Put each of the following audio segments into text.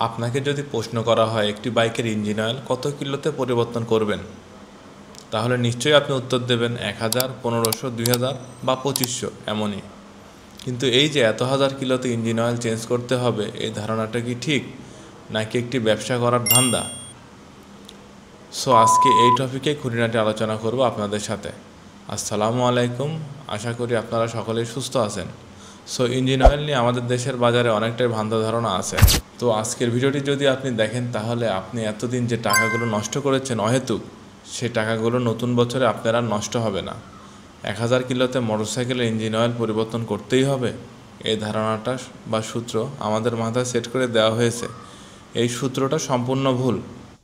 আপনাকে যদি প্রশ্ন করা হয় একটি বাইকের ইঞ্জিন অয়েল কত কিলোতে পরিবর্তন করবেন, তাহলে নিশ্চয়ই আপনি উত্তর দেবেন 1000, 1500, 2000 বা 2500 এমনই। কিন্তু এই যে এত হাজার কিলোতে ইঞ্জিন অয়েল চেঞ্জ করতে হবে, এই ধারণাটা কি ঠিক, নাকি একটি ব্যবসা করার ধান্দা? সো আজকে এই টপিকে খুঁটিনাটি আলোচনা করব আপনাদের সাথে। আসসালামু আলাইকুম, আশা করি আপনারা সকলেই সুস্থ আছেন। সো ইঞ্জিন অয়েল নিয়ে আমাদের দেশের বাজারে অনেকটাই ভ্রান্ত ধারণা আছে। তো আজকের ভিডিওটি যদি আপনি দেখেন, তাহলে আপনি এতদিন যে টাকাগুলো নষ্ট করেছেন অহেতুক, সে টাকাগুলো নতুন বছরে আপনার আর নষ্ট হবে না। 1000 কিলোতে মোটরসাইকেলের ইঞ্জিন অয়েল পরিবর্তন করতেই হবে, এই ধারণাটা বা সূত্র আমাদের মাথায় সেট করে দেওয়া হয়েছে। এই সূত্রটা সম্পূর্ণ ভুল।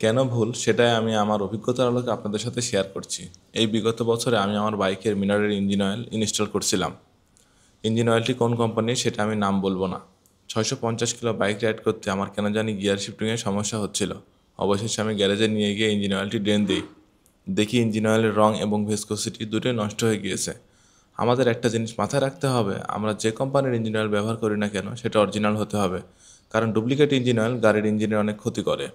কেন ভুল, সেটাই আমি আমার অভিজ্ঞতার আলোকে আপনাদের সাথে শেয়ার করছি। এই বিগত বছরে আমি আমার বাইকের মিনারের ইঞ্জিন অয়েল ইনস্টল করছিলাম। ইঞ্জিন অয়েলটি কোন কোম্পানির সেটা আমি নাম বলবো না। 650 কিলো বাইক রাইড করতে আমার কেন জানি গিয়ার শিফটিংয়ের সমস্যা হচ্ছিল। অবশেষে আমি গ্যারেজে নিয়ে গিয়ে ইঞ্জিন অয়েলটি ড্রেন দিই। দেখি ইঞ্জিন অয়েলের রং এবং ভিসকোসিটি দুটোই নষ্ট হয়ে গিয়েছে। আমাদের একটা জিনিস মাথায় রাখতে হবে, আমরা যে কোম্পানির ইঞ্জিন অয়েল ব্যবহার করি না কেন, সেটা অরিজিনাল হতে হবে। কারণ ডুপ্লিকেট ইঞ্জিন অয়েল গাড়ির ইঞ্জিনের অনেক ক্ষতি করে।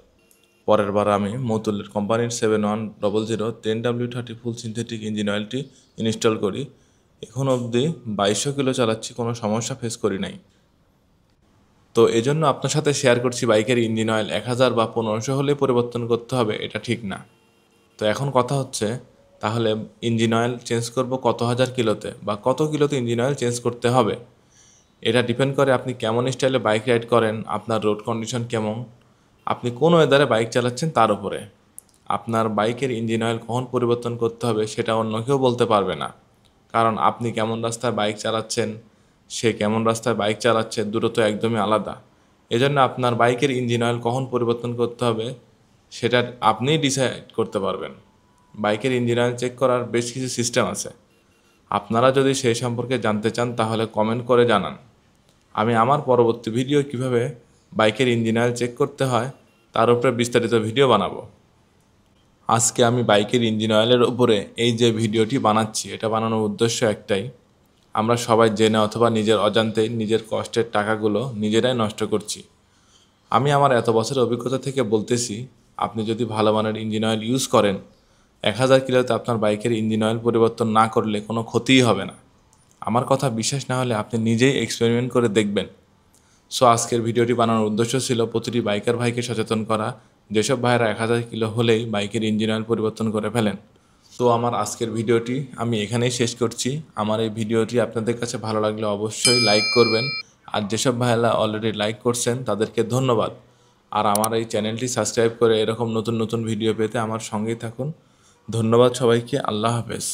পরের বার আমি মতুলের কোম্পানির 7100 10W30 ফুল সিনথেটিক ইঞ্জিন অয়েলটি ইনস্টল করি। এখন অবধি 2200 কিলো চালাচ্ছি, কোনো সমস্যা ফেস করি নাই। তো এজন্য আপনার সাথে শেয়ার করছি, বাইকের ইঞ্জিন অয়েল 1000 বা 1500 হলেই পরিবর্তন করতে হবে, এটা ঠিক না। তো এখন কথা হচ্ছে, তাহলে ইঞ্জিন অয়েল চেঞ্জ করব কত হাজার কিলোতে বা কত কিলোতে ইঞ্জিন অয়েল চেঞ্জ করতে হবে? এটা ডিপেন্ড করে আপনি কেমন স্টাইলে বাইক রাইড করেন, আপনার রোড কন্ডিশন কেমন, আপনি কোন ওয়েদারে বাইক চালাচ্ছেন তার উপরে। আপনার বাইকের ইঞ্জিন অয়েল কখন পরিবর্তন করতে হবে সেটা অন্য কেউ বলতে পারবে না। কারণ আপনি কেমন রাস্তায় বাইক চালাচ্ছেন, সে কেমন রাস্তায় বাইক চালাচ্ছে, দুটো তো একদমই আলাদা। এজন্য আপনার বাইকের ইঞ্জিন অয়েল কখন পরিবর্তন করতে হবে সেটা আপনিই ডিসাইড করতে পারবেন। বাইকের ইঞ্জিন অয়েল চেক করার বেশ কিছু সিস্টেম আছে। আপনারা যদি সেই সম্পর্কে জানতে চান, তাহলে কমেন্ট করে জানান। আমি আমার পরবর্তী ভিডিও কিভাবে বাইকের ইঞ্জিন অয়েল চেক করতে হয় তার উপরে বিস্তারিত ভিডিও বানাবো। আজকে আমি বাইকের ইঞ্জিন অয়েলের উপরে এই যে ভিডিওটি বানাচ্ছি, এটা বানানোর উদ্দেশ্য একটাই, আমরা সবাই জেনে অথবা নিজের অজান্তেই নিজের কষ্টের টাকাগুলো নিজেরাই নষ্ট করছি। আমি আমার এত বছরের অভিজ্ঞতা থেকে বলতেছি, আপনি যদি ভালো মানের ইঞ্জিন অয়েল ইউজ করেন, 1000 কিলোতে আপনার বাইকের ইঞ্জিন অয়েল পরিবর্তন না করলে কোনো ক্ষতিই হবে না। আমার কথা বিশ্বাস না হলে আপনি নিজেই এক্সপেরিমেন্ট করে দেখবেন। সো আজকের ভিডিওটি বানানোর উদ্দেশ্য ছিল প্রতিটি বাইকার ভাইকে সচেতন করা, যেসব ভাইয়েরা 1000 কিলো হলেই বাইকের ইঞ্জিন অয়েল পরিবর্তন করে ফেলেন। তো আমার আজকের ভিডিওটি আমি এখানেই শেষ করছি। আমার এই ভিডিওটি আপনাদের কাছে ভালো লাগলে অবশ্যই লাইক করবেন। আর যেসব ভাইয়েরা অলরেডি লাইক করছেন তাদেরকে ধন্যবাদ। আর আমার এই চ্যানেলটি সাবস্ক্রাইব করে এরকম নতুন নতুন ভিডিও পেতে আমার সঙ্গেই থাকুন। ধন্যবাদ সবাইকে। আল্লাহ হাফেজ।